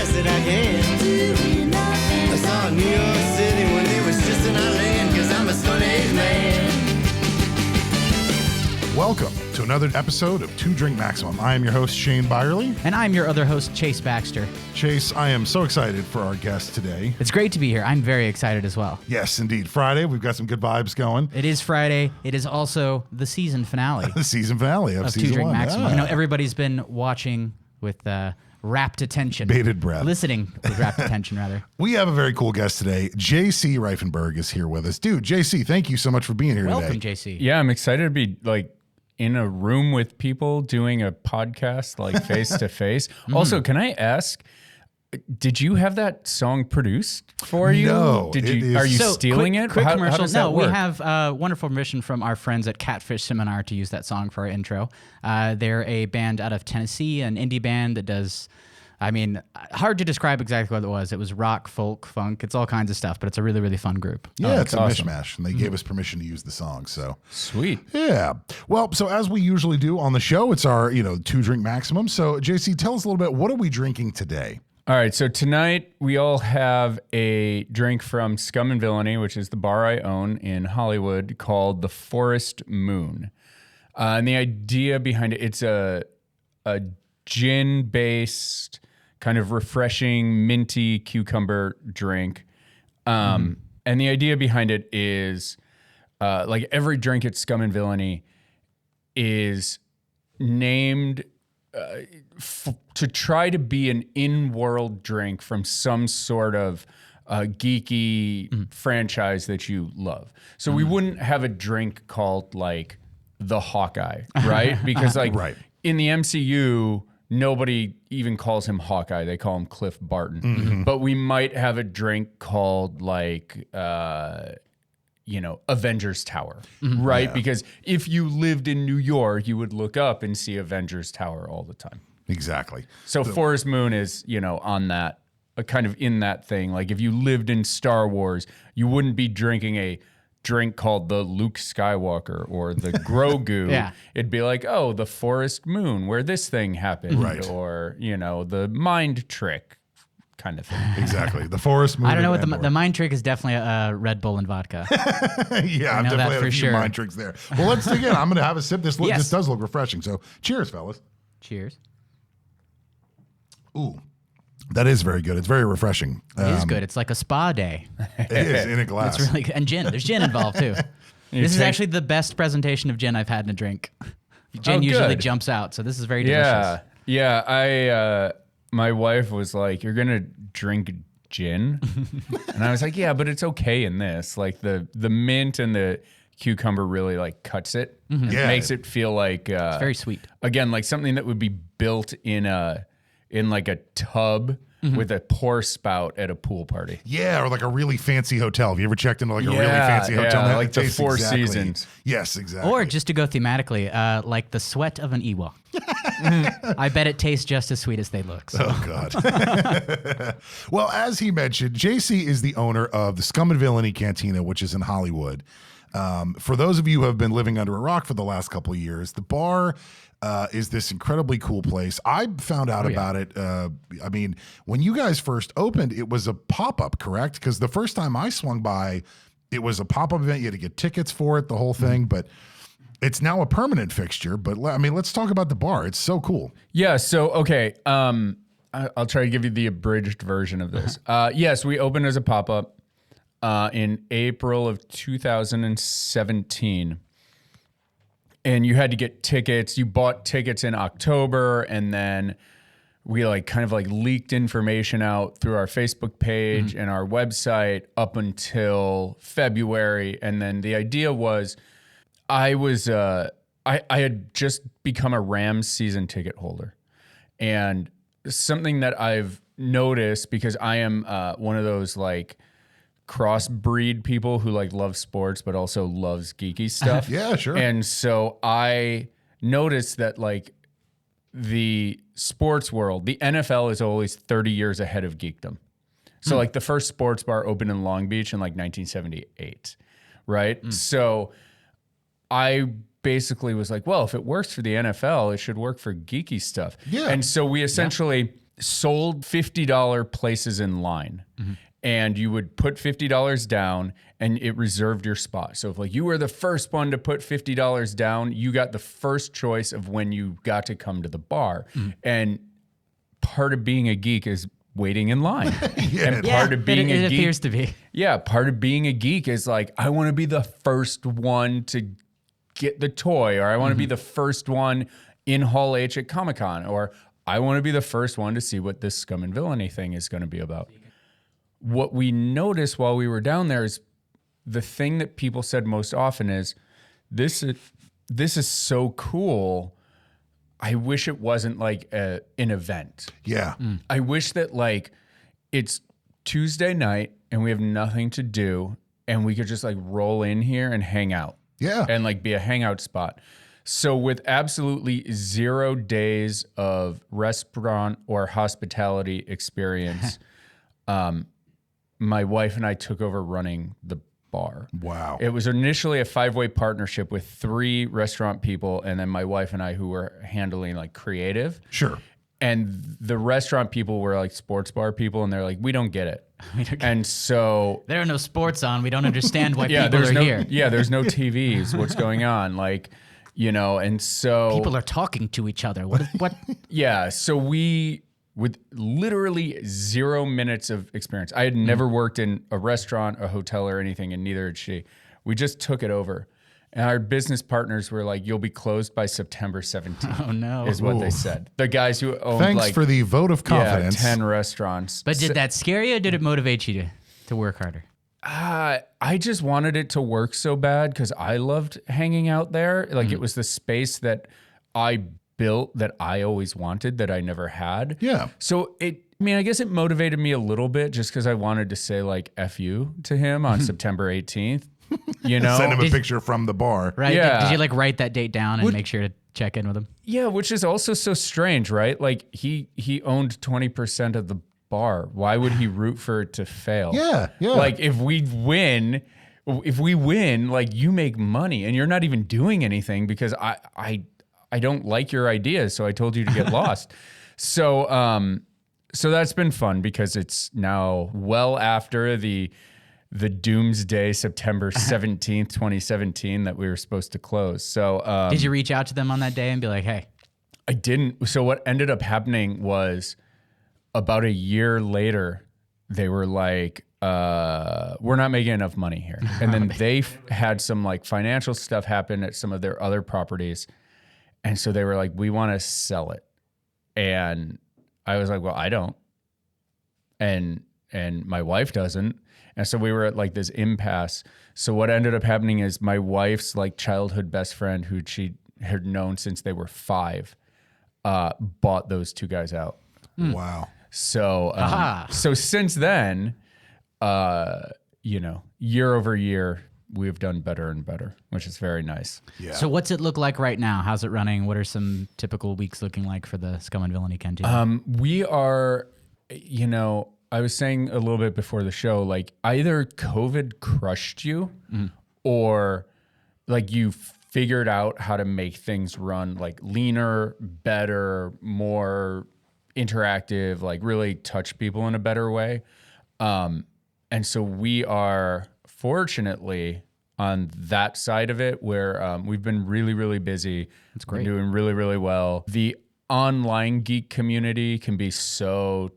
best that I can. I saw New York City when it was just an island, 'cause I'm a Stone Age man. Welcome to another episode of Two Drink Maximum. I am your host, Shane Byerly. And I'm your other host, Chase Baxter. Chase, I am so excited for our guest today. It's great to be here. I'm very excited as well. Yes, indeed. Friday, we've got some good vibes going. It is Friday. It is also the season finale The season finale of Two season Drink one. Maximum. Yeah. You know, everybody's been watching with rapt attention. Bated breath. Listening with rapt attention, rather. We have a very cool guest today. JC Reifenberg is here with us. Dude, JC, thank you so much for being here Welcome, today. JC. Yeah, I'm excited to be in a room with people doing a podcast face to face. Also, can I ask, did you have that song produced for you? No. Are you stealing it? Quick How commercial. does that No, we work? have wonderful permission from our friends at Catfish Seminar to use that song for our intro. They're a band out of Tennessee, an indie band that does, hard to describe exactly what it was. It was rock, folk, funk. It's all kinds of stuff, but it's a really, really fun group. Yeah, it's a awesome. mishmash, and they gave us permission to use the song, so. Sweet. Yeah. Well, so as we usually do on the show, it's our, Two Drink Maximum. So, JC, tell us a little bit, what are we drinking today? All right, so tonight we all have a drink from Scum and Villainy, which is the bar I own in Hollywood, called the Forest Moon. And the idea behind it, it's a gin-based, kind of refreshing, minty cucumber drink. And the idea behind it is, every drink at Scum and Villainy is named to try to be an in-world drink from some sort of geeky franchise that you love. So we wouldn't have a drink called the Hawkeye, right? Because Right. in the MCU, nobody even calls him Hawkeye. They call him Cliff Barton. But we might have a drink called Avengers Tower, right? Yeah. Because if you lived in New York, you would look up and see Avengers Tower all the time. Exactly. So Forest Moon is, on that, kind of in that thing. Like if you lived in Star Wars, you wouldn't be drinking a drink called the Luke Skywalker or the Grogu. Yeah. It'd be like, oh, the Forest Moon, where this thing happened. Right. Or, the mind trick kind of thing. Exactly. The Forest Moon. I don't know what and the mind trick is. Definitely a Red Bull and vodka. Yeah, I I've know definitely that had a for few sure. mind tricks there. Well, let's dig in. I'm going to have a sip. This Yes. does look refreshing. So cheers, fellas. Cheers. Ooh, that is very good. It's very refreshing. It is good. It's like a spa day. It is in a glass. It's really good. And gin. There's gin involved too. This is take- actually the best presentation of gin I've had in a drink. Gin Oh, usually good. jumps out, so this is very delicious. Yeah. My wife was like, "You're gonna drink gin," and I was like, "Yeah, but it's okay in this. Like the mint and the cucumber really cuts it. It Yeah. makes it feel like It's very sweet. again like something that would be built in a tub with a pour spout at a pool party." Yeah, or like a really fancy hotel. Have you ever checked into a really fancy hotel? yeah, That like the tastes Four exactly- Seasons. Yes, exactly. Or just to go thematically, like the sweat of an Ewok. I bet it tastes just as sweet as they look. So. Oh, God. Well, as he mentioned, JC is the owner of the Scum and Villainy Cantina, which is in Hollywood. For those of you who have been living under a rock for the last couple of years, the bar is this incredibly cool place. I found out about it. When you guys first opened, it was a pop-up, correct? Because the first time I swung by, it was a pop-up event. You had to get tickets for it, the whole thing. But it's now a permanent fixture. But let's talk about the bar. It's so cool. Yeah. So okay. I'll try to give you the abridged version of this. Yes, we opened as a pop-up in April of 2017. And you had to get tickets. You bought tickets in October, and then we leaked information out through our Facebook page and our website up until February. And then the idea was, I had just become a Rams season ticket holder, and something that I've noticed, because I am one of those crossbreed people who love sports but also loves geeky stuff. Yeah, sure. And so I noticed that the sports world, the NFL is always 30 years ahead of geekdom. So the first sports bar opened in Long Beach in 1978, right? So I basically was like, well, if it works for the NFL, it should work for geeky stuff. Yeah. And so we essentially sold $50 places in line. And you would put $50 down and it reserved your spot. So if like you were the first one to put $50 down, you got the first choice of when you got to come to the bar. And part of being a geek is waiting in line. And part of being a geek, appears to be. Yeah, part of being a geek is like, I want to be the first one to get the toy, or I want to be the first one in Hall H at Comic-Con, or I want to be the first one to see what this Scum and Villainy thing is going to be about. What we noticed while we were down there is the thing that people said most often is, this is so cool. I wish it wasn't like an event. Yeah. I wish that like it's Tuesday night and we have nothing to do and we could just like roll in here and hang out. Yeah. And like be a hangout spot. So with absolutely 0 days of restaurant or hospitality experience, my wife and I took over running the bar. Wow. It was initially a 5-way partnership with 3 restaurant people and then my wife and I who were handling like creative. Sure. And the restaurant people were like sports bar people and they're like, we don't get it. And so There are no sports on. We don't understand why yeah, people there's are no here. yeah, there's no TVs. What's going on? Like, you know, and so People are talking to each other. What? yeah, so we with literally 0 minutes of experience. I had never worked in a restaurant, a hotel, or anything, and neither had she. We just took it over. And our business partners were like, you'll be closed by September 17th. Oh, no. Is what they said. The guys who owned Thanks like for the vote of confidence. 10 restaurants. But did that scare you or did it motivate you to work harder? I just wanted it to work so bad because I loved hanging out there. Like it was the space that I built that I always wanted that I never had. Yeah. So I guess it motivated me a little bit just because I wanted to say like F you to him on September 18th. You know? Send him a picture from the bar. Right? Yeah. Did you like write that date down and make sure to check in with him? Yeah, which is also so strange, right? Like he owned 20% of the bar. Why would he root for it to fail? Yeah. Yeah. Like if we win, like you make money and you're not even doing anything because I don't like your ideas, so I told you to get lost. So that's been fun because it's now well after the doomsday September 17th, 2017 that we were supposed to close. So Did you reach out to them on that day and be like, hey? I didn't. So what ended up happening was about a year later, they were like, we're not making enough money here. And then they had some like financial stuff happen at some of their other properties. And so they were like, we want to sell it. And I was like, well, I don't. And my wife doesn't. And so we were at like this impasse. So what ended up happening is my wife's like childhood best friend who she had known since they were 5, bought those 2 guys out. Wow. So, so since then, year over year, we've done better and better, which is very nice. Yeah. So what's it look like right now? How's it running? What are some typical weeks looking like for the Scum and Villainy Cantina? We are, I was saying a little bit before the show, like either COVID crushed you or like you figured out how to make things run like leaner, better, more interactive, like really touch people in a better way. And so we are fortunately on that side of it where we've been really, really busy. That's great. Been doing really, really well. The online geek community can be so,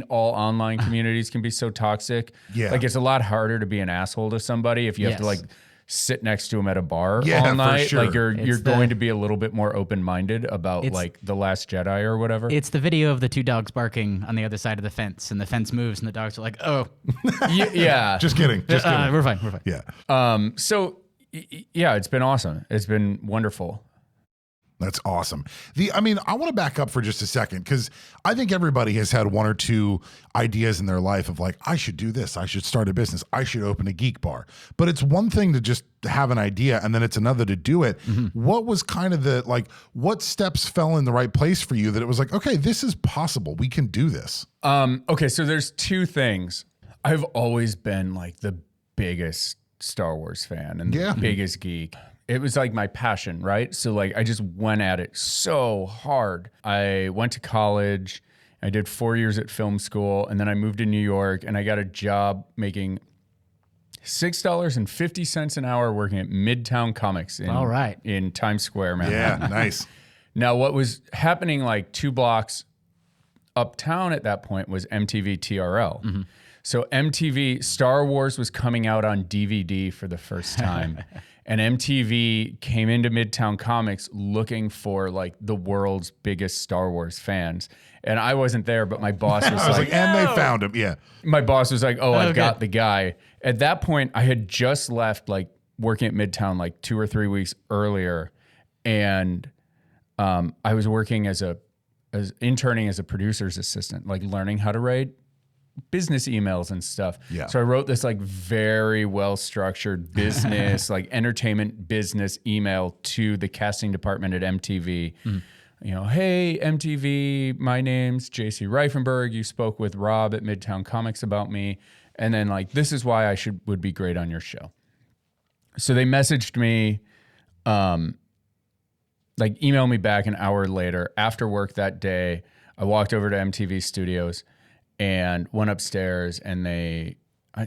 all online communities can be so toxic. Yeah. Like it's a lot harder to be an asshole to somebody if you have to like sit next to them at a bar Yeah, all night. for sure. Like you're going to be a little bit more open-minded about like The Last Jedi or whatever. It's the video of the 2 dogs barking on the other side of the fence, and the fence moves, and the dogs are like, "Oh, yeah. Just kidding. Just kidding. we're fine, we're fine." Yeah. So yeah, it's been awesome. It's been wonderful. That's awesome. I want to back up for just a second because I think everybody has had 1 or 2 ideas in their life of like, I should do this. I should start a business. I should open a geek bar. But it's one thing to just have an idea and then it's another to do it. What was kind of what steps fell in the right place for you that it was like, okay, this is possible. We can do this. Okay, so there's 2 things. I've always been like the biggest Star Wars fan and the biggest geek. It was like my passion, right? So like I just went at it so hard. I went to college I did 4 years at film school, and then I moved to New York, and I got a job making $6.50 an hour working at Midtown Comics in Times Square, man. Yeah, nice. Now, what was happening like 2 blocks uptown at that point was MTV TRL. So MTV, Star Wars was coming out on DVD for the first time. And MTV came into Midtown Comics looking for like the world's biggest Star Wars fans. And I wasn't there, but my boss was like, and they found him. Yeah. my boss was like, oh, I've got the guy. At that point, I had just left like working at Midtown like 2 or 3 weeks earlier. And I was working as interning as a producer's assistant, like learning how to write business emails and stuff. Yeah. So I wrote this like very well-structured business, like entertainment business email to the casting department at MTV. You know, hey, MTV, my name's JC Reifenberg. You spoke with Rob at Midtown Comics about me. And then like, this is why I would be great on your show. So they messaged me, like emailed me back an hour later after work that day. I walked over to MTV Studios and went upstairs, and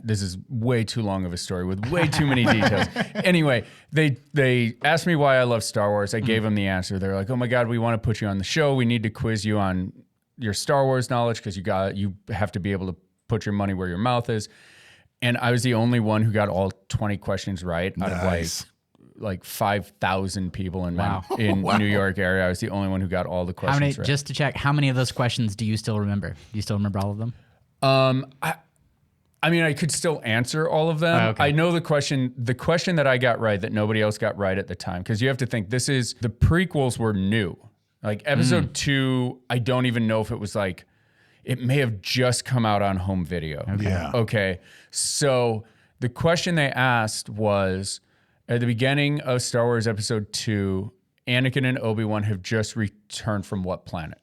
this is way too long of a story with way too many details. Anyway, they asked me why I love Star Wars. I gave them the answer. They're like, oh my God, we want to put you on the show. We need to quiz you on your Star Wars knowledge because you have to be able to put your money where your mouth is. And I was the only one who got all 20 questions right out of like 5,000 people in New York area. I was the only one who got all the questions right. Just to check, how many of those questions do you still remember? Do you still remember all of them? I mean, I could still answer all of them. I know the question that I got right that nobody else got right at the time, because you have to think the prequels were new. Like episode 2, I don't even know if it was like, it may have just come out on home video. Okay. So the question they asked was, at the beginning of Star Wars Episode 2, Anakin and Obi-Wan have just returned from what planet?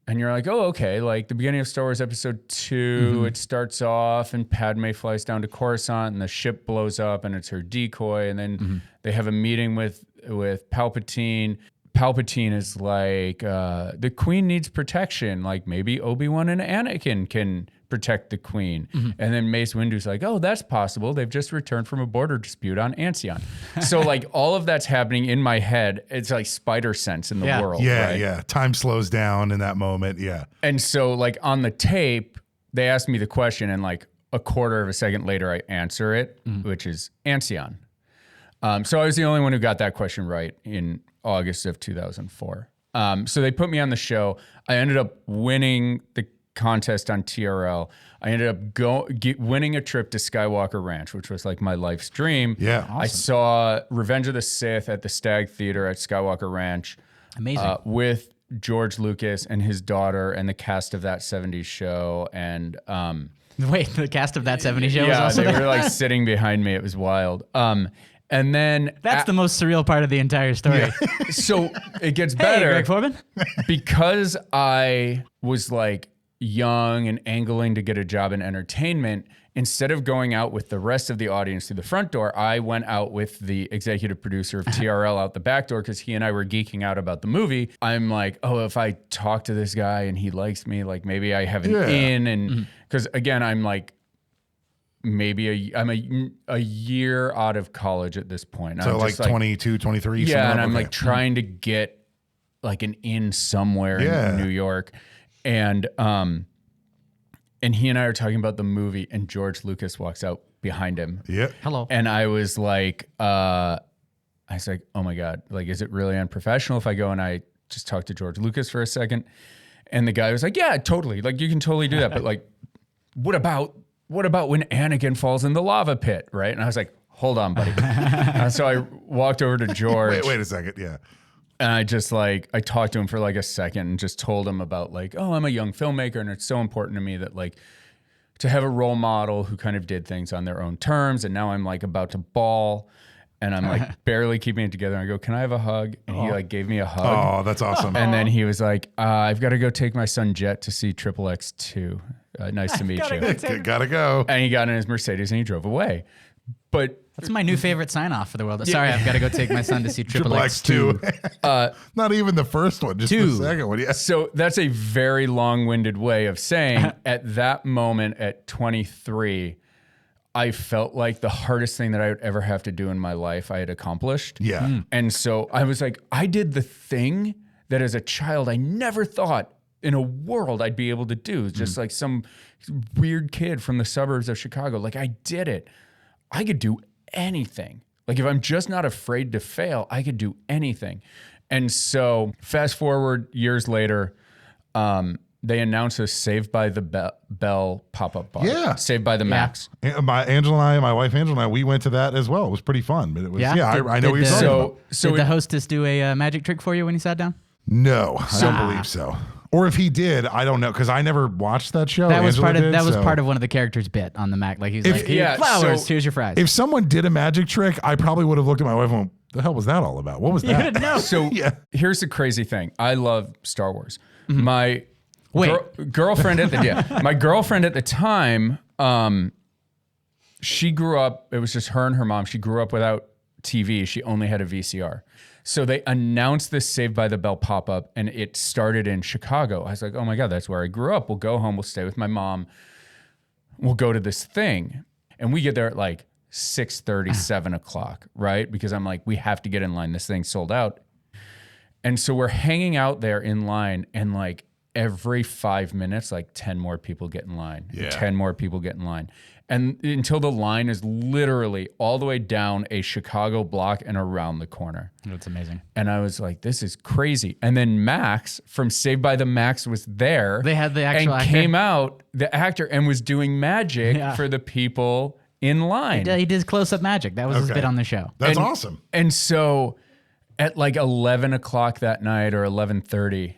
And you're like, oh, okay. Like the beginning of Star Wars Episode 2, it starts off and Padme flies down to Coruscant and the ship blows up and it's her decoy. And then they have a meeting with Palpatine. Palpatine is like, the Queen needs protection. Like maybe Obi-Wan and Anakin can protect the Queen. And then Mace Windu's like, oh, that's possible. They've just returned from a border dispute on Ancion. So like all of that's happening in my head. It's like spider sense in the world. Yeah, right? yeah. Time slows down in that moment. Yeah. And so like on the tape, they asked me the question and like a quarter of a second later, I answer it, which is Ancion. So I was the only one who got that question right in August of 2004. So they put me on the show. I ended up winning the contest on TRL. I ended up winning a trip to Skywalker Ranch, which was like my life's dream. Yeah, awesome. I saw Revenge of the Sith at the Stag Theater at Skywalker Ranch. Amazing. With George Lucas and his daughter and the cast of that 70s show. And wait, the cast of that 70s show was yeah, also they there? were like sitting behind me. It was wild. And then That's the most surreal part of the entire story. so it gets Hey, better. Greg Foreman. Because I was like young and angling to get a job in entertainment, instead of going out with the rest of the audience through the front door, I went out with the executive producer of TRL out the back door because he and I were geeking out about the movie. I'm like, oh, if I talk to this guy and he likes me, like maybe I have an in. And because again, I'm like, maybe I'm a year out of college at this point. So I'm like just 22, 23. Yeah, and I'm like trying to get like an in somewhere in New York. And he and I are talking about the movie and George Lucas walks out behind him. Yeah. Hello. And I was like, oh my God, like, is it really unprofessional if I go and I just talk to George Lucas for a second? And the guy was like, yeah, totally. Like, you can totally do that. But like, what about when Anakin falls in the lava pit, right? And I was like, hold on, buddy. So I walked over to George. Wait a second. Yeah. And I just like, I talked to him for like a second and just told him about like, oh, I'm a young filmmaker and it's so important to me that like to have a role model who kind of did things on their own terms. And now I'm like about to bawl and I'm like barely keeping it together. And I go, can I have a hug? And he like gave me a hug. Oh, that's awesome. And then he was like, I've got to go take my son Jet to see XXX2. Nice to meet you. Gotta go. And he got in his Mercedes and he drove away. But That's my new favorite sign off for the world. Sorry, I've got to go take my son to see Triple Triple X X 2. Not even the first one, just 2. the second one. Yeah. so that's a very long-winded way of saying at that moment at 23, I felt like the hardest thing that I would ever have to do in my life I had accomplished. Yeah. And so I was like, I did the thing that as a child I never thought in a world I'd be able to do. Just like some weird kid from the suburbs of Chicago. Like I did it. I could do anything. Like if I'm just not afraid to fail, I could do anything. And so fast forward years later, they announced a Saved by the Bell pop-up bar. Yeah. Saved by the Max. My wife Angela and I, we went to that as well. It was pretty fun. But it was, I know what you're talking about. Did the hostess do a magic trick for you when you sat down? No, I don't believe so. Or if he did, I don't know, because I never watched that show. That was Angela part of one of the characters' bit on the Mac. Like he's like, "Here, flowers, here's your fries." If someone did a magic trick, I probably would have looked at my wife and went, the hell was that all about? What was that? didn't know. So here's the crazy thing. I love Star Wars. My girlfriend at the time, she grew up, it was just her and her mom. She grew up without TV. She only had a VCR. So they announced this Saved by the Bell pop-up and it started in Chicago. I was like, oh my God, that's where I grew up. We'll go home. We'll stay with my mom. We'll go to this thing. And we get there at like 6:30, 7 o'clock, right? Because I'm like, we have to get in line. This thing's sold out. And so we're hanging out there in line and like every 5 minutes, like 10 more people get in line. Yeah. 10 more people get in line. And until the line is literally all the way down a Chicago block and around the corner. That's amazing. And I was like, this is crazy. And then Max from Saved by the Max was there. They had the actual and actor? came out, the actor, and was doing magic for the people in line. He did close-up magic. That was his bit on the show. That's awesome. And so at like 11 o'clock that night or 11:30,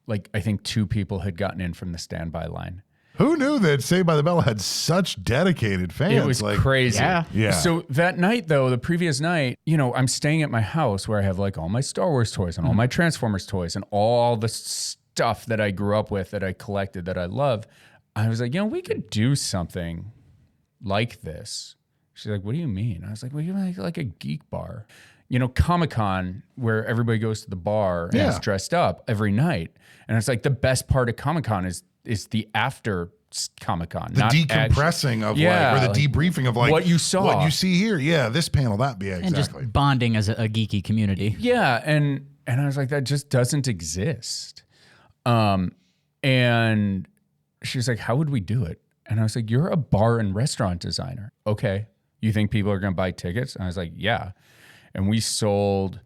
like I think 2 people had gotten in from the standby line. Who knew that Saved by the Bell had such dedicated fans? It was crazy. Yeah. So that night, though, the previous night, you know, I'm staying at my house where I have like all my Star Wars toys and all my Transformers toys and all the stuff that I grew up with, that I collected, that I love. I was like, you know, we could do something like this. She's like, what do you mean? I was like, well, you're like a geek bar. You know, Comic-Con, where everybody goes to the bar and is dressed up every night. And it's like the best part of Comic-Con is the after Comic-Con. The decompressing of or the debriefing of like what you saw. What you see here. Yeah, this panel, exactly. And just bonding as a geeky community. Yeah, and I was like, that just doesn't exist. And she was like, how would we do it? And I was like, you're a bar and restaurant designer. Okay. You think people are going to buy tickets? And I was like, yeah. And we sold,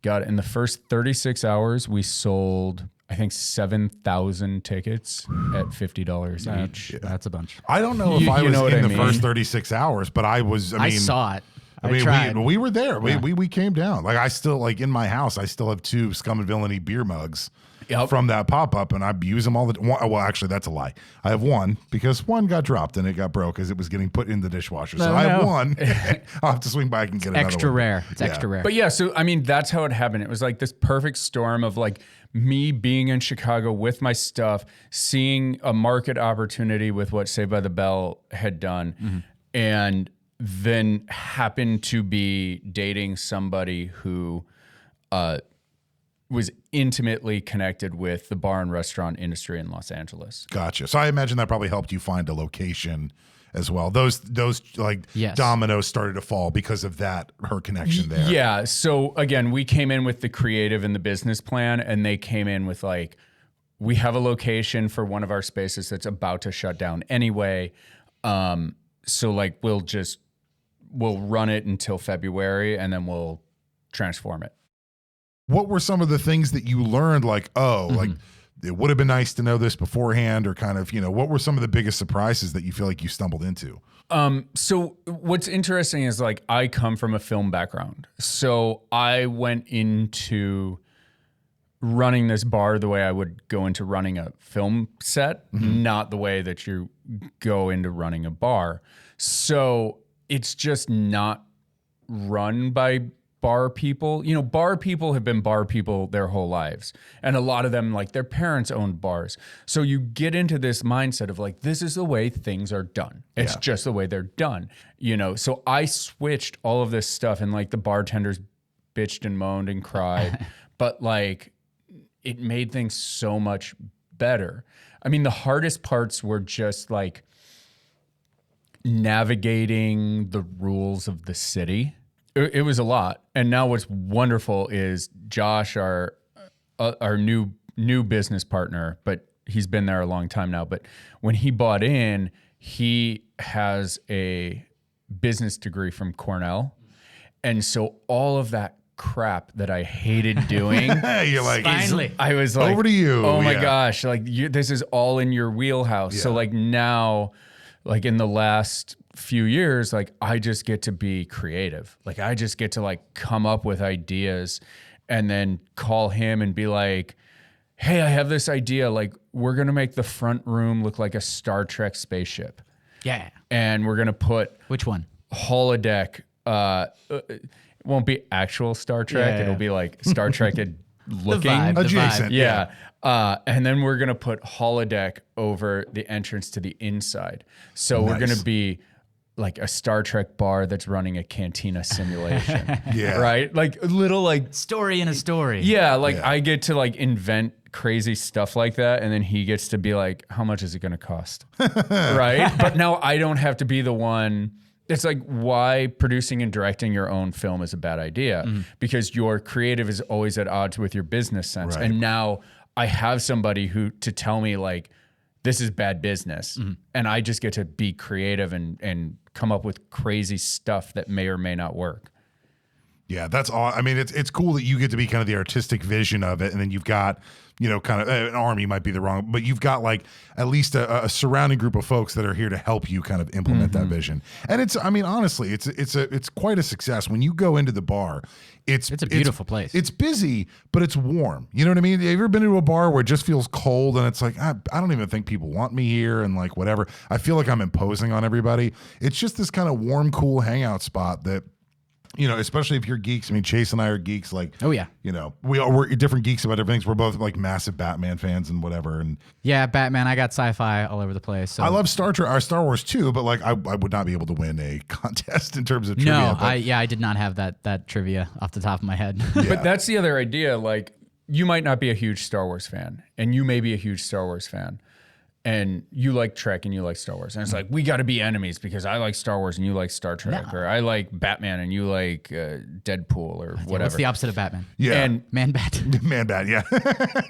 in the first 36 hours, we sold, I think, 7,000 tickets at $50 each. That's a bunch. I don't know if I was in the first 36 hours, but I was, I saw it. We were there. Yeah. We came down. Like I still, like in my house, I still have 2 Scum and Villainy beer mugs from that pop-up, and I use them all the time. Well, actually, that's a lie. I have one because one got dropped and it got broke as it was getting put in the dishwasher. So I have one. I'll have to swing back and get another extra one. rare. It's extra rare. But yeah, so I mean, that's how it happened. It was like this perfect storm of like me being in Chicago with my stuff, seeing a market opportunity with what Saved by the Bell had done, and then happened to be dating somebody who was intimately connected with the bar and restaurant industry in Los Angeles. Gotcha. So I imagine that probably helped you find a location as well. Those like dominoes started to fall because of that, her connection there. Yeah. So again, we came in with the creative and the business plan, and they came in with like, we have a location for one of our spaces that's about to shut down anyway. So like we'll run it until February and then we'll transform it. What were some of the things that you learned? Like, like it would have been nice to know this beforehand, or kind of, you know, what were some of the biggest surprises that you feel like you stumbled into? So what's interesting is like, I come from a film background. So I went into running this bar the way I would go into running a film set, not the way that you go into running a bar. So it's just not run by bar people, bar people have been bar people their whole lives. And a lot of them, like their parents owned bars. So you get into this mindset of like, this is the way things are done. It's just the way they're done. So I switched all of this stuff, and like the bartenders bitched and moaned and cried, but like it made things so much better. I mean, the hardest parts were just like navigating the rules of the city. It was a lot. And now what's wonderful is Josh, our new business partner, but he's been there a long time now. But when he bought in, he has a business degree from Cornell. And so all of that crap that I hated doing, you're like, finally, I was like, over to you. Oh my gosh, like this is all in your wheelhouse. Yeah. So like now, like in the last few years, like I just get to be creative. Like I just get to like come up with ideas and then call him and be like, hey, I have this idea. Like we're going to make the front room look like a Star Trek spaceship. Yeah. And we're going to put Which one? holodeck. It won't be actual Star Trek. Yeah. It'll be like Star Trek looking. vibe. Adjacent. Yeah. And then we're going to put holodeck over the entrance to the inside. So we're going to be like a Star Trek bar that's running a Cantina simulation. Yeah. Right? Like a little like, Story in a story. yeah, like I get to like invent crazy stuff like that. And then he gets to be like, how much is it going to cost? Right? But now I don't have to be the one. It's like why producing and directing your own film is a bad idea, because your creative is always at odds with your business sense. Right. And now I have somebody to tell me like, this is bad business. And I just get to be creative and come up with crazy stuff that may or may not work. Yeah, that's all. I mean, it's cool that you get to be kind of the artistic vision of it, and then you've got, kind of an army might be the wrong, but you've got like at least a surrounding group of folks that are here to help you kind of implement that vision. And honestly, it's quite a success when you go into the bar. It's a beautiful place. It's busy, but it's warm. You know what I mean? Have you ever been to a bar where it just feels cold and it's like, I don't even think people want me here, and like whatever. I feel like I'm imposing on everybody. It's just this kind of warm, cool hangout spot that, especially if you're geeks. I mean, Chase and I are geeks. Like, Oh, yeah. We're different geeks about different things. We're both like massive Batman fans and whatever. And Yeah, Batman. I got sci-fi all over the place. So. I love Star Wars too. But like, I would not be able to win a contest in terms of trivia. No, but I did not have that trivia off the top of my head. But that's the other idea. Like, you might not be a huge Star Wars fan, and you may be a huge Star Wars fan, and you like Trek and you like Star Wars. And it's like, we got to be enemies because I like Star Wars and you like Star Trek, or I like Batman and you like Deadpool or whatever. What's the opposite of Batman? Yeah. And Man-Bat. Man-Bat, yeah.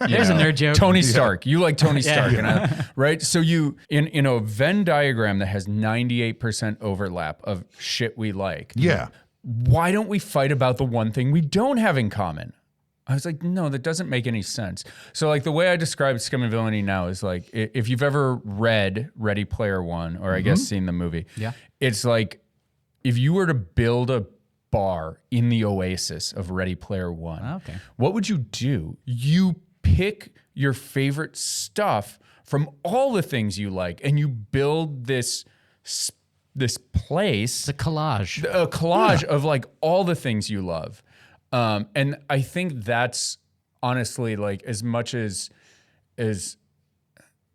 There's a nerd joke. Tony Stark. You like Tony Stark. And right? So you, in a Venn diagram that has 98% overlap of shit we like. Yeah. Why don't we fight about the one thing we don't have in common? I was like, no, that doesn't make any sense. So like the way I describe Scum and Villainy now is like, if you've ever read Ready Player One, or I guess seen the movie, it's like if you were to build a bar in the oasis of Ready Player One, what would you do? You pick your favorite stuff from all the things you like, and you build this place, The collage. a collage of like all the things you love. And I think that's honestly like, as much as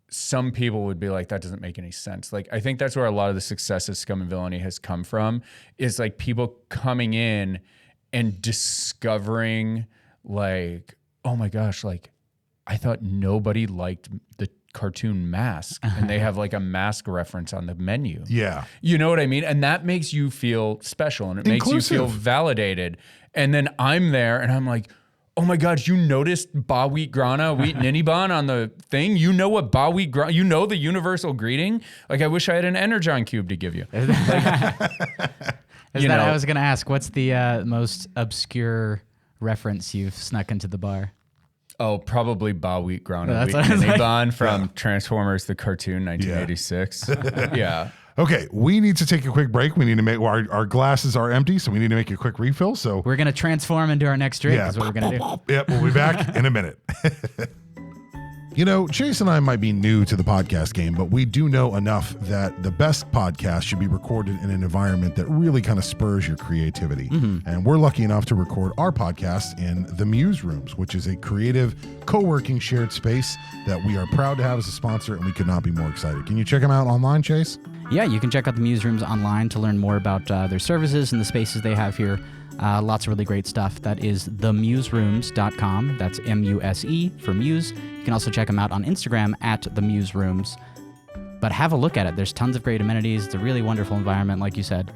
some people would be like, that doesn't make any sense. Like, I think that's where a lot of the success of Scum and Villainy has come from, is like people coming in and discovering like, oh my gosh, like I thought nobody liked the cartoon Mask, and they have like a Mask reference on the menu. Yeah. You know what I mean? And that makes you feel special, and it makes you feel validated. And then I'm there and I'm like, oh my God, you noticed Ba Wheat Grana, Wheat Niniban on the thing? You know what Ba Wheat Grana, you know the universal greeting? Like, I wish I had an Energon cube to give you. Is that I was going to ask, what's the most obscure reference you've snuck into the bar? Oh, probably Ba Wheat Grana, That's Wheat what I was like. Niniban from Transformers, the cartoon, 1986. Yeah. Okay, we need to take a quick break. We need to make our glasses are empty, so we need to make a quick refill. So We're going to transform into our next drink is what we're going to do. Yep, we'll be back in a minute. You know, Chase and I might be new to the podcast game, but we do know enough that the best podcast should be recorded in an environment that really kind of spurs your creativity. And we're lucky enough to record our podcast in the Muse Rooms, which is a creative co-working shared space that we are proud to have as a sponsor, and we could not be more excited. Can you check them out online, Chase? Yeah, you can check out the Muse Rooms online to learn more about their services and the spaces they have here. Lots of really great stuff. That is themuserooms.com. That's M-U-S-E for Muse. You can also check them out on Instagram at themuserooms. But have a look at it. There's tons of great amenities. It's a really wonderful environment, like you said.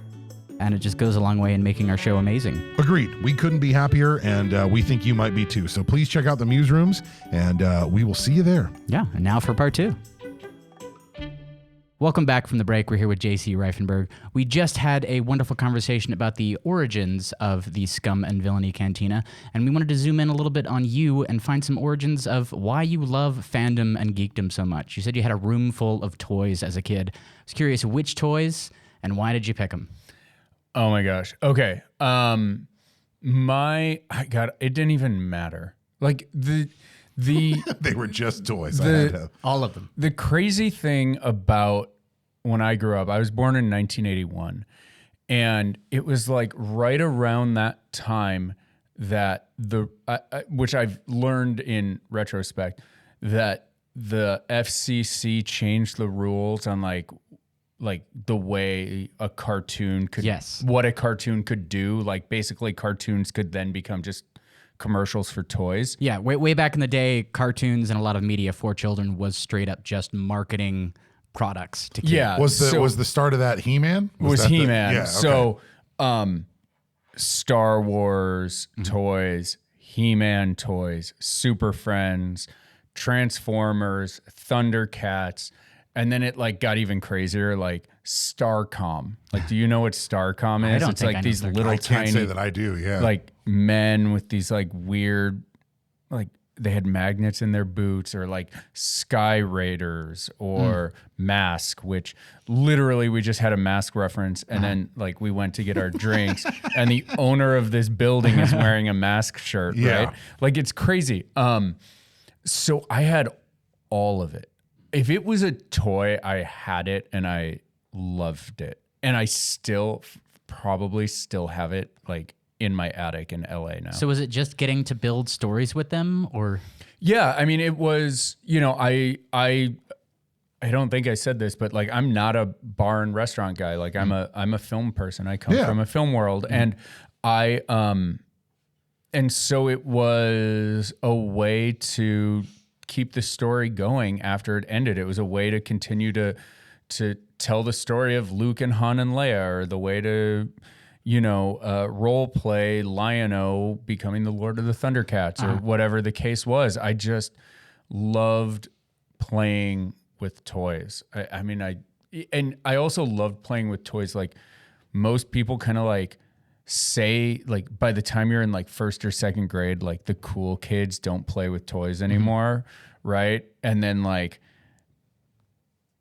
And it just goes a long way in making our show amazing. Agreed. We couldn't be happier, and we think you might be too. So please check out the Muse Rooms, and we will see you there. Yeah, and now for part 2. Welcome back from the break. We're here with JC Reifenberg. We just had a wonderful conversation about the origins of the Scum and Villainy Cantina, and we wanted to zoom in a little bit on you and find some origins of why you love fandom and geekdom so much. You said you had a room full of toys as a kid. I was curious which toys and why did you pick them? Oh my gosh. Okay. It didn't even matter. Like the They were just toys. I had to. All of them. The crazy thing about when I grew up, I was born in 1981, and it was like right around that time that which I've learned in retrospect, that the FCC changed the rules on like the way a cartoon could, what a cartoon could do. Like basically cartoons could then become just commercials for toys. Yeah, way back in the day, cartoons and a lot of media for children was straight up just marketing products to kids. Yeah. Was the start of that He-Man? Was He-Man. Yeah, okay. So Star Wars toys, He-Man toys, Super Friends, Transformers, Thundercats, and then it like got even crazier, like Starcom. Like, do you know what Starcom is? I don't It's think like I know these Starcom. little I can't tiny, say that I do, yeah. like men with these like weird, like they had magnets in their boots, or like Sky Raiders or Mask, which literally we just had a Mask reference, and then like we went to get our drinks and the owner of this building is wearing a Mask shirt, right? Like it's crazy. So I had all of it. If it was a toy, I had it and I loved it. And I probably still have it like in my attic in LA now. So was it just getting to build stories with them, or? Yeah, I mean, it was, you know, I don't think I said this, but like I'm not a bar and restaurant guy. Like I'm a film person. I come from a film world, and and so it was a way to keep the story going after it ended. It was a way to continue to tell the story of Luke and Han and Leia, or the way to, you know, role play Lion-O becoming the Lord of the Thundercats, or whatever the case was. I just loved playing with toys. I also loved playing with toys. Like most people kind of like say, like by the time you're in like first or second grade, like the cool kids don't play with toys anymore, right? And then like,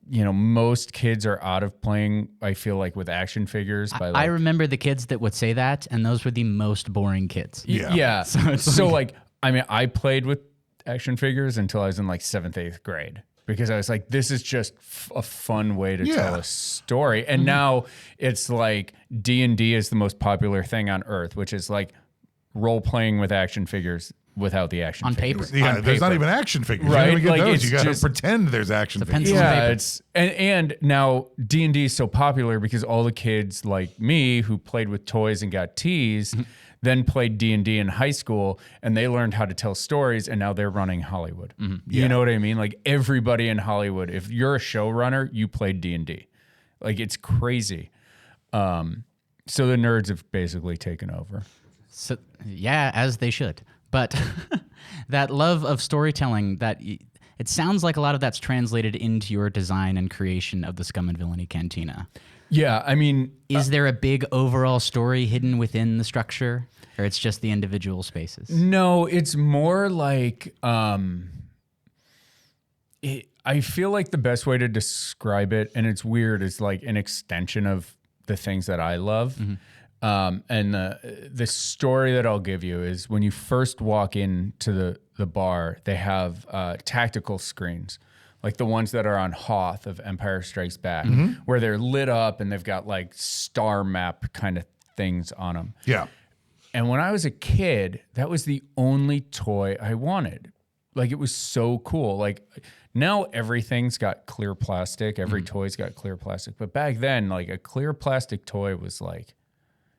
you know, most kids are out of playing, I feel like, with action figures. By like, I remember the kids that would say that, and those were the most boring kids. Yeah. So like, I mean, I played with action figures until I was in like 7th, 8th grade, because I was like, this is just a fun way to tell a story. And now it's like D&D is the most popular thing on earth, which is like role playing with action figures without the action On figures. paper. Yeah, there's not even action figures. Right? You don't even Like, get those. it's You got to just- pretend there's action It's a figures. pencil. Yeah, paper. it's and now D&D is so popular because all the kids like me who played with toys and got teased then played D&D in high school, and they learned how to tell stories, and now they're running Hollywood. You know what I mean? Like everybody in Hollywood, if you're a showrunner, you played D&D. Like it's crazy. So the nerds have basically taken over. So yeah, as they should. But that love of storytelling, it sounds like a lot of that's translated into your design and creation of the Scum and Villainy Cantina. Yeah, I mean, Is there a big overall story hidden within the structure, or it's just the individual spaces? no, it's more like I feel like the best way to describe it, and it's weird, is like an extension of the things that I love. And the story that I'll give you is when you first walk into the bar, they have tactical screens, like the ones that are on Hoth of Empire Strikes Back, where they're lit up and they've got like star map kind of things on them. Yeah. And when I was a kid, that was the only toy I wanted. Like, it was so cool. Like, now everything's got clear plastic. Every toy's got clear plastic. But back then, like, a clear plastic toy was like,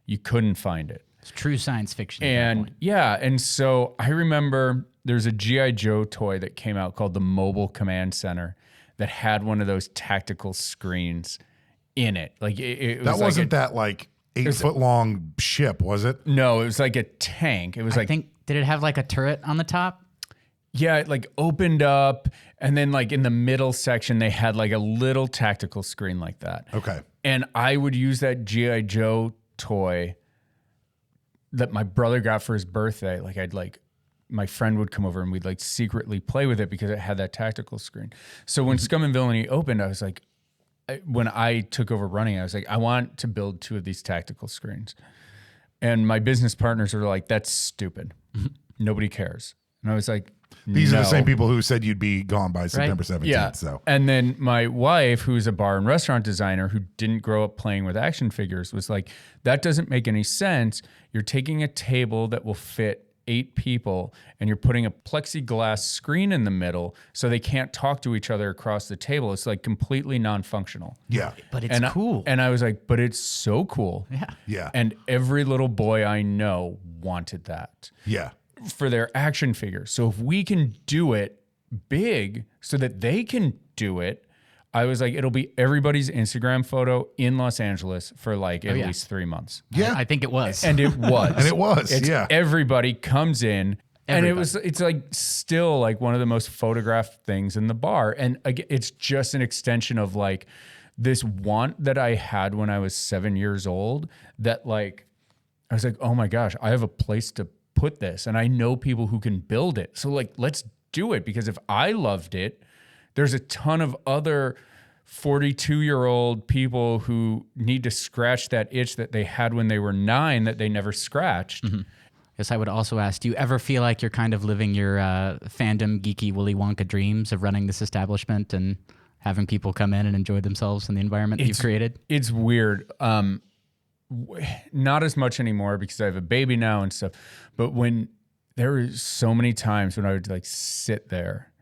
you couldn't find it. It's true science fiction. At that point. Yeah, and so I remember there's a G.I. Joe toy that came out called the Mobile Command Center that had one of those tactical screens in it. Like, it was That wasn't that like 8-foot long ship, was it? No, it was like a tank. It was I think, did it have like a turret on the top? Yeah, it like opened up, and then like in the middle section, they had like a little tactical screen like that. Okay. And I would use that G.I. Joe toy that my brother got for his birthday. Like, my friend would come over and we'd like secretly play with it because it had that tactical screen. So when Scum and Villainy opened, I was like, when I took over running, I was like, I want to build 2 of these tactical screens. And my business partners were like, that's stupid. Nobody cares. And I was like, These are the no. same people who said you'd be gone by September 17th. Yeah. So And then my wife, who's a bar and restaurant designer who didn't grow up playing with action figures, was like, that doesn't make any sense. You're taking a table that will fit 8 people and you're putting a plexiglass screen in the middle so they can't talk to each other across the table. It's like completely non-functional. yeah. But it's cool. And I was like, but it's so cool. Yeah. Yeah. And every little boy I know wanted that Yeah. for their action figures. So if we can do it big so that they can do it, I was like, it'll be everybody's Instagram photo in Los Angeles for like at least 3 months. Yeah. I think it was. And it was. And it was, It's yeah. Everybody comes in. And Everybody. it's like still like one of the most photographed things in the bar. And again, it's just an extension of like this want that I had when I was 7 years old that like, I was like, oh my gosh, I have a place to put this. And I know people who can build it. So like, let's do it. Because if I loved it, there's a ton of other 42-year-old people who need to scratch that itch that they had when they were 9 that they never scratched. Yes, I would also ask, do you ever feel like you're kind of living your fandom geeky Willy Wonka dreams of running this establishment and having people come in and enjoy themselves in the environment that you've created? It's weird. Not as much anymore because I have a baby now and stuff. But when there were so many times when I would like sit there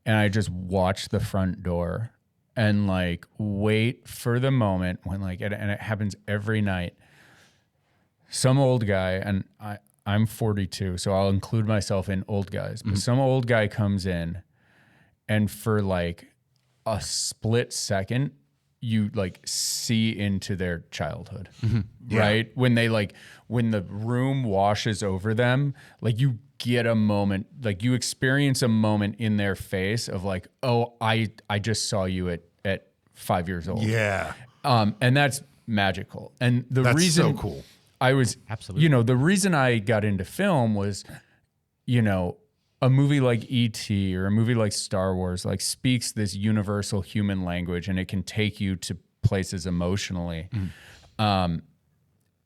and I just watch the front door and like wait for the moment when like, and it happens every night. Some old guy, and I'm 42, so I'll include myself in old guys, but some old guy comes in and for like a split second, you like see into their childhood, right? When they like, when the room washes over them, like you get a moment, like you experience a moment in their face of like, oh, I just saw you at 5 years old. Yeah. And that's magical. And the That's reason so cool. I was, Absolutely. you know, the reason I got into film was, you know, a movie like E.T. or a movie like Star Wars like speaks this universal human language and it can take you to places emotionally. And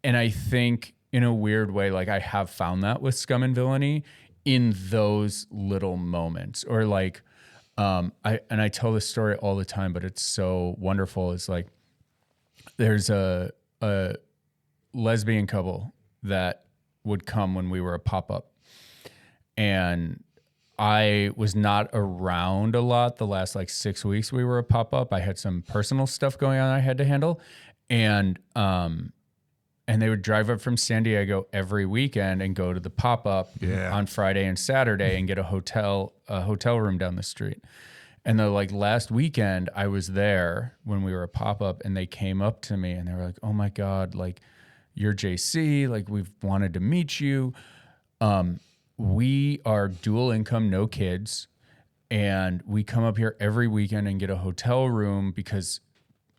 I think in a weird way, like I have found that with Scum and Villainy in those little moments or like, I tell this story all the time, but it's so wonderful. It's like, there's a lesbian couple that would come when we were a pop-up. And I was not around a lot the last like 6 weeks we were a pop-up. I had some personal stuff going on I had to handle. And they would drive up from San Diego every weekend and go to the pop-up on Friday and Saturday and get a hotel room down the street. And the like last weekend I was there when we were a pop-up and they came up to me and they were like, oh my God, like you're JC, like we've wanted to meet you. We are dual income, no kids. And we come up here every weekend and get a hotel room because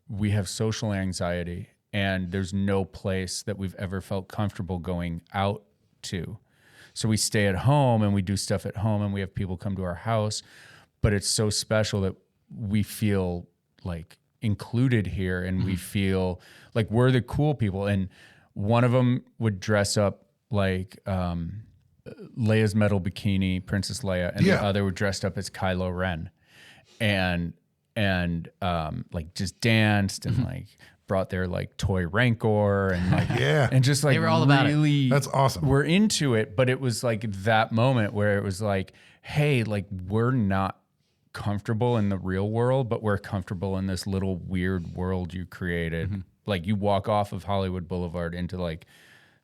we have social anxiety and there's no place that we've ever felt comfortable going out to. So we stay at home and we do stuff at home and we have people come to our house, but it's so special that we feel like included here and we feel like we're the cool people. And one of them would dress up like Leia's metal bikini, Princess Leia, and the other were dressed up as Kylo Ren, and like just danced and like brought their like toy Rancor and like and just like they were all about it. That's awesome. We're into it, but it was like that moment where it was like, hey, like we're not comfortable in the real world, but we're comfortable in this little weird world you created. Like you walk off of Hollywood Boulevard into like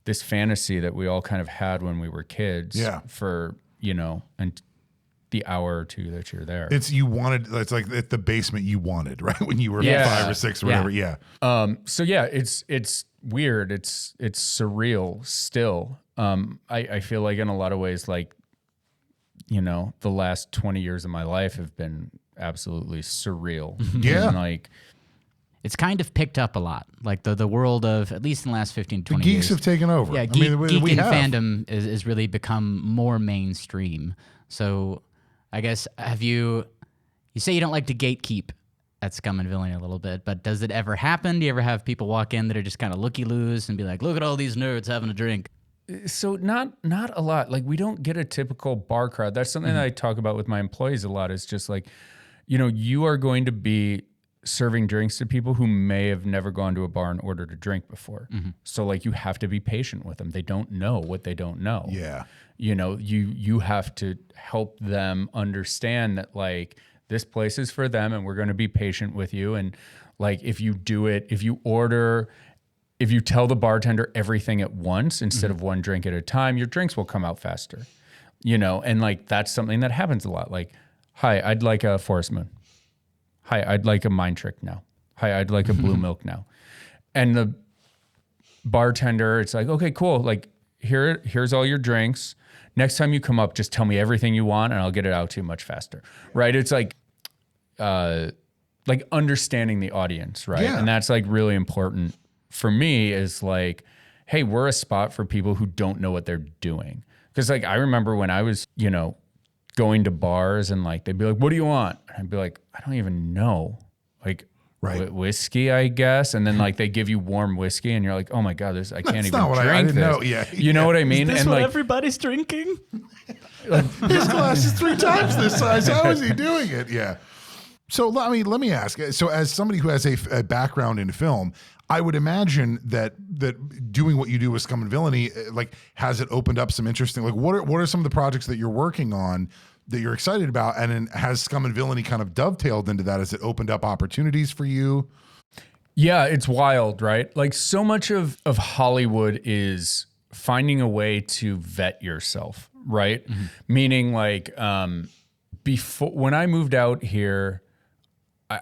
this fantasy that we all kind of had when we were kids for, you know, and the hour or two that you're there. It's like at the basement you wanted, right? When you were 5 or 6 or whatever. Yeah. So yeah, it's weird. It's surreal still. I feel like in a lot of ways, like, you know, the last 20 years of my life have been absolutely surreal. Yeah. And like, it's kind of picked up a lot. Like the world of, at least in the last 15, 20 the years. geeks have taken over. Yeah, geek fandom is really become more mainstream. So I guess you say you don't like to gatekeep at Scum and Villainy a little bit, but does it ever happen? Do you ever have people walk in that are just kind of looky-loos and be like, look at all these nerds having a drink? So not a lot. Like we don't get a typical bar crowd. That's something that I talk about with my employees a lot. Is just like, you know, you are going to be serving drinks to people who may have never gone to a bar and ordered a drink before. So like you have to be patient with them. They don't know what they don't know. Yeah. You know, you have to help them understand that like this place is for them and we're going to be patient with you. And like if you tell the bartender everything at once instead of one drink at a time, your drinks will come out faster, you know? And like, that's something that happens a lot. Like, hi, I'd like a Forest Moon. Hi, I'd like a Mind Trick now. Hi, I'd like a Blue Milk now. And the bartender, it's like, okay, cool. Like here's all your drinks. Next time you come up, just tell me everything you want and I'll get it out to you much faster. Right. It's like understanding the audience. Right. Yeah. And that's like really important for me is like, hey, we're a spot for people who don't know what they're doing. Cause like, I remember when I was, you know, going to bars and like, they'd be like, what do you want? And I'd be like, I don't even know. Like, whiskey, I guess. And then like they give you warm whiskey and you're like, oh my God, I can't even drink this. Know. Yeah. You know what I mean? Is this and what like everybody's drinking? His glass is 3 times this size. How is he doing it? Yeah. So I mean, let me ask. So as somebody who has a background in film, I would imagine that doing what you do with Scum and Villainy, like, has it opened up some interesting, like, what are some of the projects that you're working on that you're excited about? And then has Scum and Villainy kind of dovetailed into that? Has it opened up opportunities for you? Yeah, it's wild, right? Like so much of Hollywood is finding a way to vet yourself, right? Meaning like before, when I moved out here,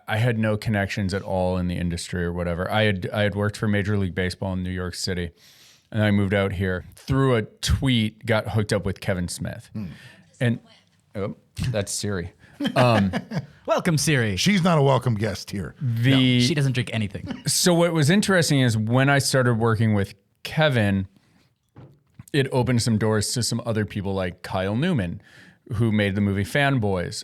I had no connections at all in the industry or whatever. I had worked for Major League Baseball in New York City, and I moved out here through a tweet, got hooked up with Kevin Smith. And oh, that's Siri. Welcome, Siri. She's not a welcome guest here. She doesn't drink anything. So what was interesting is when I started working with Kevin, it opened some doors to some other people like Kyle Newman, who made the movie Fanboys.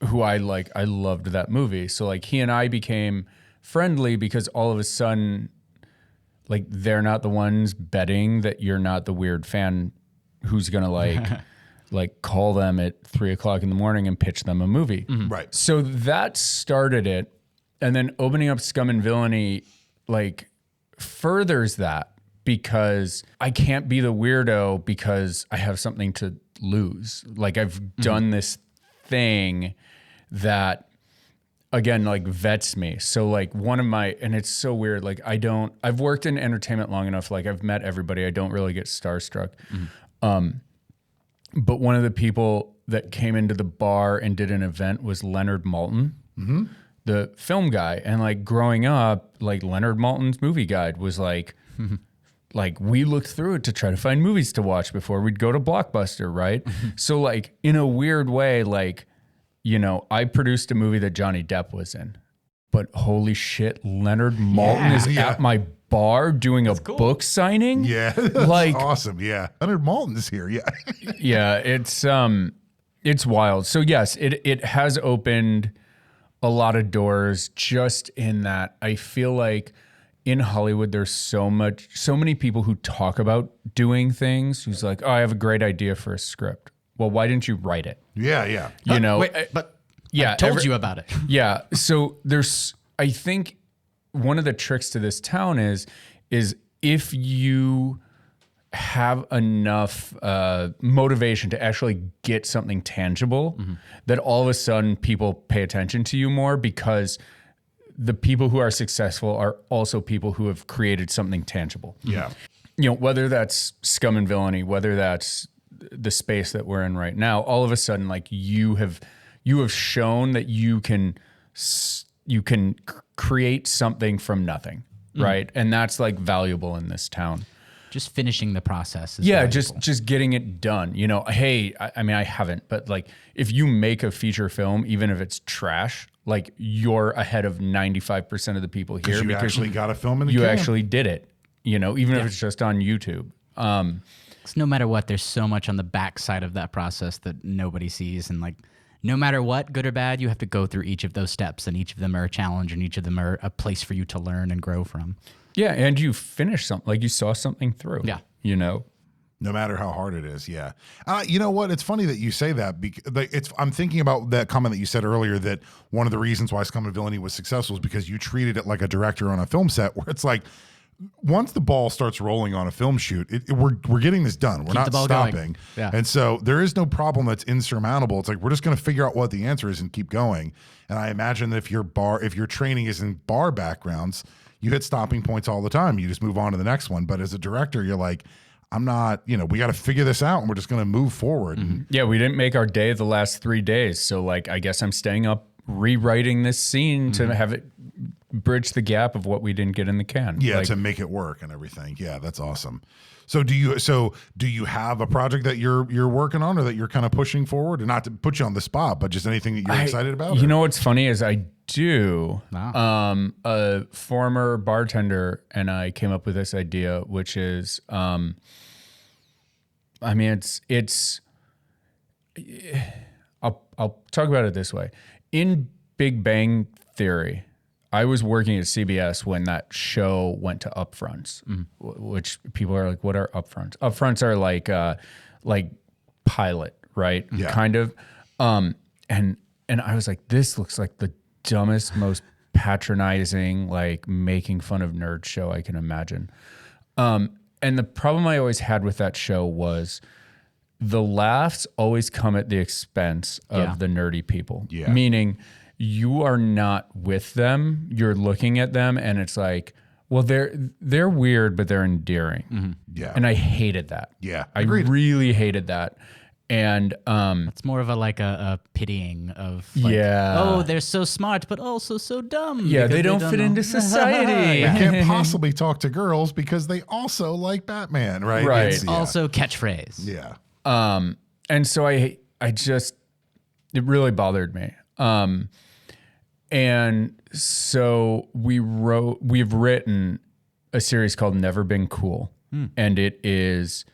Who I loved that movie. So like he and I became friendly because all of a sudden, like they're not the ones betting that you're not the weird fan who's gonna like call them at 3:00 in the morning and pitch them a movie. Right. So that started it. And then opening up Scum and Villainy like furthers that because I can't be the weirdo because I have something to lose. Like I've done this thing that again like vets me. So like one of my, and it's so weird, like I've worked in entertainment long enough, like I've met everybody, I don't really get starstruck. But one of the people that came into the bar and did an event was Leonard Maltin, the film guy. And like growing up, like Leonard Maltin's movie guide was like like we looked through it to try to find movies to watch before we'd go to Blockbuster, right? So like in a weird way, like, you know, I produced a movie that Johnny Depp was in, but holy shit, Leonard Maltin is at my bar doing a book signing. Yeah, that's like awesome. Yeah, Leonard Maltin is here. Yeah, yeah, it's wild. So yes, it has opened a lot of doors just in that I feel like in Hollywood, there's so many people who talk about doing things. Who's like, oh, I have a great idea for a script. Well, why didn't you write it? Yeah. You know, But yeah, I told you about it. Yeah. So I think one of the tricks to this town is if you have enough motivation to actually get something tangible, that all of a sudden people pay attention to you more, because the people who are successful are also people who have created something tangible. Yeah. You know, whether that's Scum and Villainy, whether that's the space that we're in right now, all of a sudden, like you have shown that you can create something from nothing, right? And that's like valuable in this town. Just finishing the process is Yeah, valuable. just getting it done. You know, hey, I mean, I haven't, but like if you make a feature film, even if it's trash, like you're ahead of 95% of the people here You actually got a film in the you can. actually did it. You know, even if it's just on YouTube. 'Cause no matter what, there's so much on the backside of that process that nobody sees. And like, no matter what, good or bad, you have to go through each of those steps, and each of them are a challenge, and each of them are a place for you to learn and grow from. Yeah, and you finished something, like you saw something through. Yeah. You know? No matter how hard it is, yeah. You know what? It's funny that you say that, because I'm thinking about that comment that you said earlier, that one of the reasons why Scum and Villainy was successful is because you treated it like a director on a film set, where it's like, once the ball starts rolling on a film shoot, we're getting this done. We're not the ball going. stopping. Yeah. And so there is no problem that's insurmountable. It's like, we're just going to figure out what the answer is and keep going. And I imagine that if your training is in bar backgrounds, you hit stopping points all the time. You just move on to the next one. But as a director, you're like, I'm not, we got to figure this out, and we're just going to move forward. Yeah, we didn't make our day the last 3 days. So like, I guess I'm staying up rewriting this scene to have it bridge the gap of what we didn't get in the can. Yeah, Like, to make it work and everything. Yeah, that's awesome. So do you have a project that you're working on, or that you're kind of pushing forward? And not to put you on the spot, but just anything that you're excited about? You know what's funny is I do. Wow. A former bartender and I came up with this idea, which is, I mean, I'll talk about it this way. In Big Bang Theory, I was working at CBS when that show went to upfronts, which people are like, what are upfronts? Upfronts are like pilot, right? Yeah. Kind of. And I was like, this looks like the dumbest, most patronizing, like making fun of nerd show I can imagine. And the problem I always had with that show was the laughs always come at the expense of the nerdy people. Yeah. Meaning you are not with them, you're looking at them, and it's like, well, they're weird, but they're endearing. Yeah. And I hated that. Yeah. I Agreed. really hated that. And It's more of a pitying of like, Yeah. oh, they're so smart, but also so dumb. yeah, because they don't fit know. into society. They can't possibly talk to girls because they also like Batman, right? Right. It's- yeah. Also catchphrase. Yeah. And so I just, it really bothered me. And so we've written a series called Never Been Cool. And it's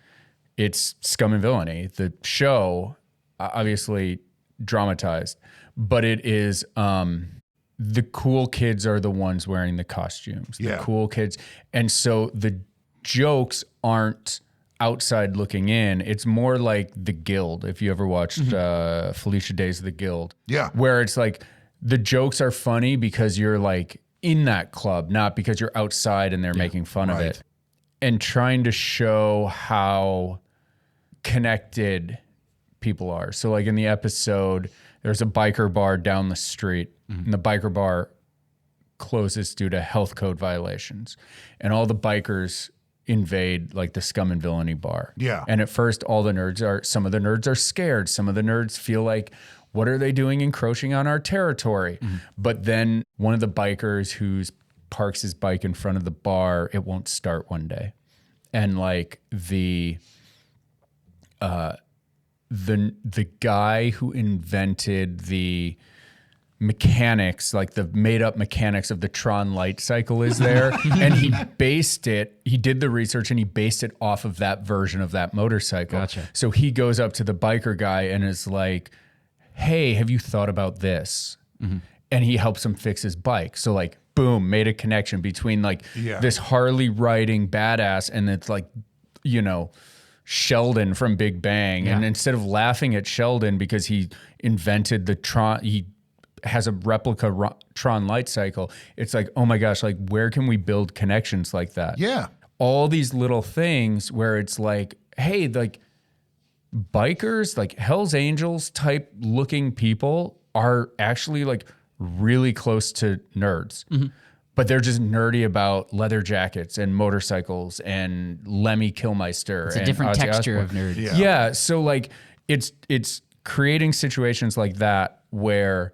Scum and Villainy. The show, obviously dramatized, but it is, the cool kids are the ones wearing the costumes, the Yeah. cool kids. And so the jokes aren't outside looking in. It's more like The Guild. If you ever watched Felicia Day's The Guild. Yeah. Where it's like the jokes are funny because you're like in that club, not because you're outside and they're making fun of Right. it. And trying to show how connected people are. So like in the episode, there's a biker bar down the street and the biker bar closes due to health code violations. And all the bikers invade like the Scum and Villainy bar. Yeah. And at first some of the nerds are scared. Some of the nerds feel like, what are they doing encroaching on our territory? But then one of the bikers who parks his bike in front of the bar, it won't start one day. And like the guy who invented the mechanics, like the made up mechanics of the Tron light cycle is there. And he did the research and he based it off of that version of that motorcycle. Gotcha. So he goes up to the biker guy and is like, hey, have you thought about this? And he helps him fix his bike. So like boom, made a connection between like this Harley riding badass and it's like, you know, Sheldon from Big Bang. And instead of laughing at Sheldon because he invented the Tron, he has a replica Tron light cycle. It's like, oh my gosh, like where can we build connections like that? Yeah. All these little things where it's like, hey, like bikers, like Hell's Angels type looking people are actually like really close to nerds. But they're just nerdy about leather jackets and motorcycles and Lemmy Kilmister. It's a different texture of nerd. Yeah. So like it's creating situations like that where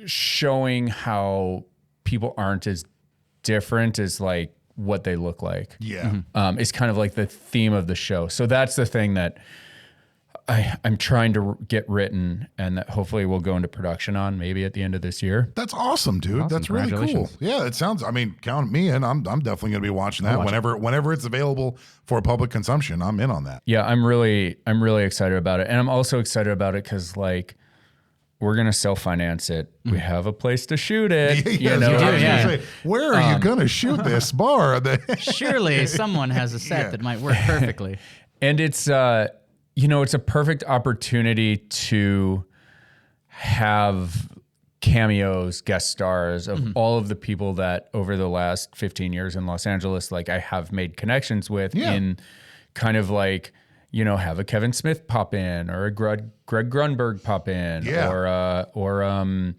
showing how people aren't as different as like what they look like. Yeah. Is kind of like the theme of the show. So that's the thing that I'm trying to get written and that hopefully we'll go into production on maybe at the end of this year. That's awesome, dude. Awesome. That's really cool. Congratulations. Yeah, it sounds, I mean, count me in. I'm definitely going to be watching that whenever it's available for public consumption. I'm in on that. Yeah, I'm really excited about it. And I'm also excited about it because like we're going to self-finance it. We have a place to shoot it. Yes, you know, I was gonna say, where are you going to shoot this bar? Surely someone has a set that might work perfectly. and it's you know, it's a perfect opportunity to have cameos, guest stars of all of the people that over the last 15 years in Los Angeles, like I have made connections with in kind of like, you know, have a Kevin Smith pop in or a Greg Grunberg pop in or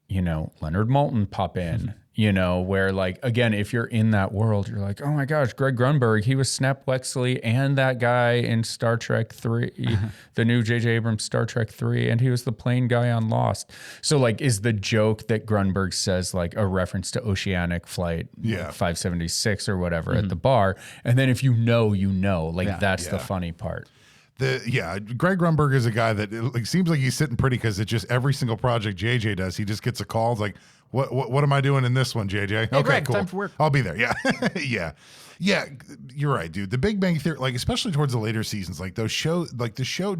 you know, Leonard Maltin pop in. You know, where like, again, if you're in that world, you're like, oh my gosh, Greg Grunberg, he was Snap Wexley and that guy in Star Trek 3, the new J.J. Abrams Star Trek 3, and he was the plane guy on Lost. So like, is the joke that Grunberg says like a reference to Oceanic Flight 576 or whatever at the bar? And then if you know, like that's the funny part. Greg Grunberg is a guy that it like seems like he's sitting pretty because it's just every single project JJ does, he just gets a call. It's like, what am I doing in this one, JJ? Hey, okay, Greg, cool. time for work. I'll be there. Yeah. Yeah. You're right, dude. The Big Bang Theory, like especially towards the later seasons, like those shows, like the show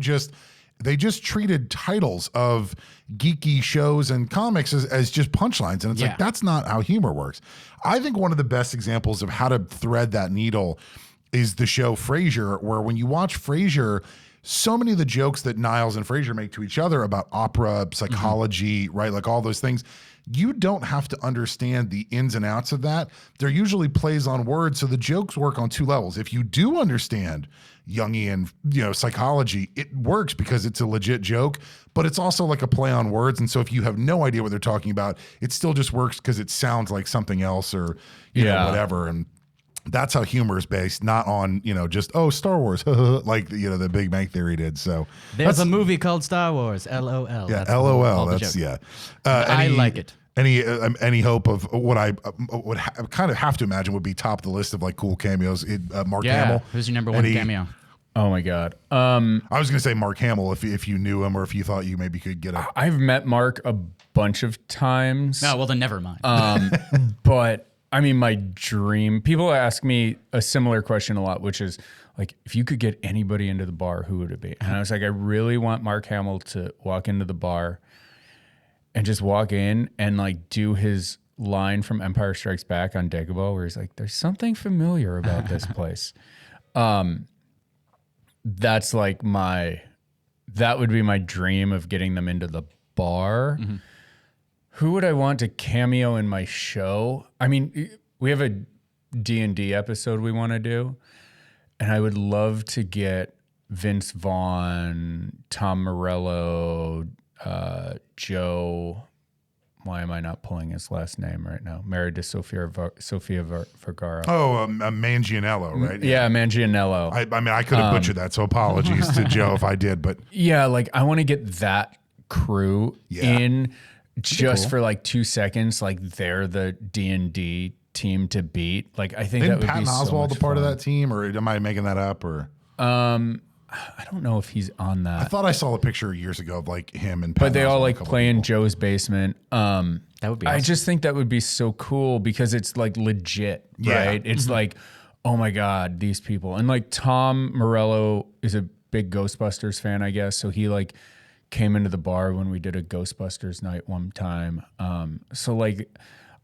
they just treated titles of geeky shows and comics as just punchlines. And it's like, that's not how humor works. I think one of the best examples of how to thread that needle is the show Frasier, where when you watch Frasier, so many of the jokes that Niles and Frasier make to each other about opera, psychology, right? Like all those things, you don't have to understand the ins and outs of that. They're usually plays on words. So the jokes work on two levels. If you do understand Jungian, you know, psychology, it works because it's a legit joke, but it's also like a play on words. And so if you have no idea what they're talking about, it still just works because it sounds like something else or, you know, whatever. And that's how humor is based, not on, you know, just, oh, Star Wars, like, you know, the Big Bang Theory did. So there's a movie called Star Wars, LOL. Yeah, That's LOL. the That's, joke. I like it. Any hope of what I would kind of have to imagine would be top of the list of like cool cameos? Mark Hamill. Who's your number one cameo? Oh my God. I was going to say Mark Hamill if you knew him or if you thought you maybe could get a. I've met Mark a bunch of times. No, well then never mind. But I mean, my dream, people ask me a similar question a lot, which is like, if you could get anybody into the bar, who would it be? And I was like, I really want Mark Hamill to walk into the bar and just walk in and like do his line from Empire Strikes Back on Dagobah, where he's like, there's something familiar about this place. That's like that would be my dream of getting them into the bar. Mm-hmm. Who would I want to cameo in my show? I mean, we have a D&D episode we want to do, and I would love to get Vince Vaughn, Tom Morello, Joe. Why am I not pulling his last name right now? Married to Sofia Vergara. Oh, Manganiello, right? Yeah, Manganiello. I mean, I could have butchered that, so apologies to Joe if I did. But yeah, like I want to get that crew in just for like 2 seconds. Like they're the D&D team to beat. Like I think Isn't that would Patton be so Oswalt much a part fun. of that team, or am I making that up? Or I don't know if he's on that. I thought I saw a picture years ago of like him and. But Patton they all Oswalt, like a couple play in people. Joe's basement. That would be awesome. I just think that would be so cool because it's like legit, Yeah. right? It's like, oh my God, these people. And like Tom Morello is a big Ghostbusters fan, I guess. So he like came into the bar when we did a Ghostbusters night one time. So like,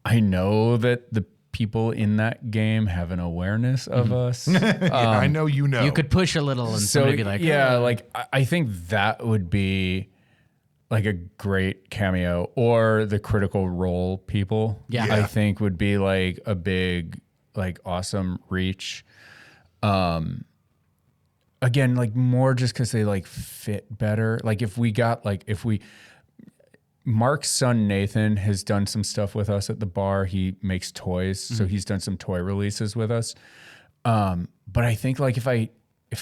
I know that the people in that game have an awareness of us. Yeah, I know you know. You could push a little and somebody be like, yeah, "Oh." like I think that would be like a great cameo, or the Critical Role people. Yeah. I think would be like a big, like awesome reach. Again, like more just because they like fit better. Like if Mark's son Nathan has done some stuff with us at the bar. He makes toys, so he's done some toy releases with us. But I think like if I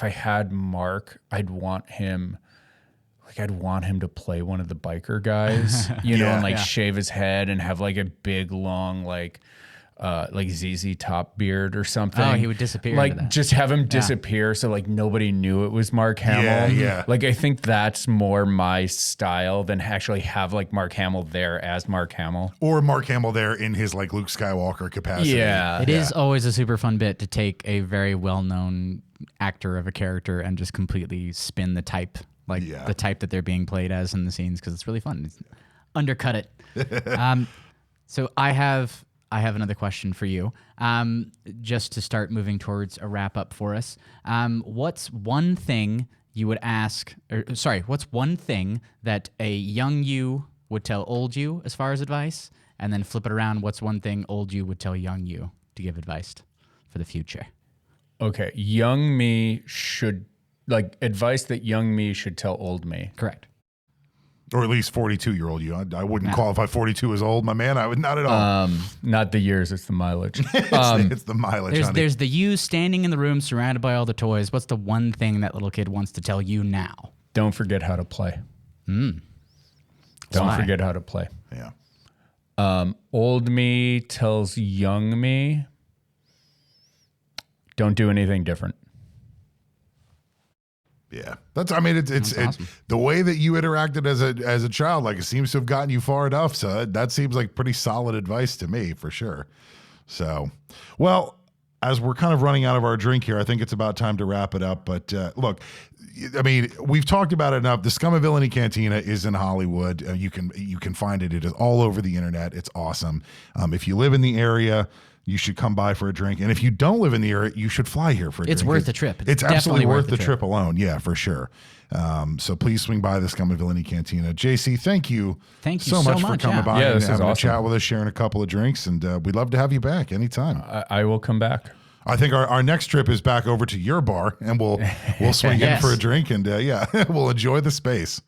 had Mark, I'd want him to play one of the biker guys, you know, and like shave his head and have like a big long like ZZ Top beard or something. Oh, he would disappear into Like that. just have him disappear so like nobody knew it was Mark Hamill. Yeah. Like I think that's more my style than actually have like Mark Hamill there as Mark Hamill. Or Mark Hamill there in his like Luke Skywalker capacity. Yeah. It is always a super fun bit to take a very well-known actor of a character and just completely spin the type, like the type that they're being played as in the scenes, because it's really fun. It's, undercut it. So I have another question for you, just to start moving towards a wrap up for us. What's one thing you would ask, what's one thing that a young you would tell old you as far as advice? And then flip it around. What's one thing old you would tell young you to give advice for the future? Okay. Young me should, like advice that young me should tell old me. Correct. Or at least 42-year-old you. I wouldn't qualify 42 as old, my man. I would not at all. Not the years, it's the mileage. It's the mileage, honey. There's the you standing in the room surrounded by all the toys. What's the one thing that little kid wants to tell you now? Don't forget how to play. Don't Why? forget how to play. Yeah. Old me tells young me, don't do anything different. Yeah, it's awesome. the way that you interacted as a child, like it seems to have gotten you far enough. So that seems like pretty solid advice to me for sure. So, well, as we're kind of running out of our drink here, I think it's about time to wrap it up. But look, I mean, we've talked about it enough. The Scum of Villainy Cantina is in Hollywood. You can find it. It is all over the internet. It's awesome. If you live in the area, you should come by for a drink. And if you don't live in the area, you should fly here for a drink. It's worth the trip. It's absolutely definitely worth the trip alone. Yeah, for sure. So please swing by the Scum of Villainy Cantina. JC, thank you so much for coming by and this is having a awesome. chat with us, sharing a couple of drinks. And we'd love to have you back anytime. I will come back. I think our next trip is back over to your bar, and we'll swing in for a drink, and we'll enjoy the space.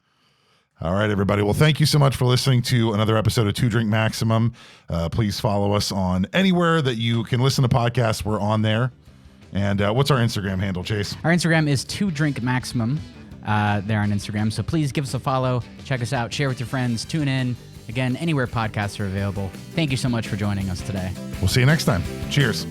All right, everybody. Well, thank you so much for listening to another episode of 2 Drink Maximum. Please follow us on anywhere that you can listen to podcasts. We're on there. And what's our Instagram handle, Chase? Our Instagram is 2 Drink Maximum there on Instagram. So please give us a follow, check us out, share with your friends, tune in. Again, anywhere podcasts are available. Thank you so much for joining us today. We'll see you next time. Cheers.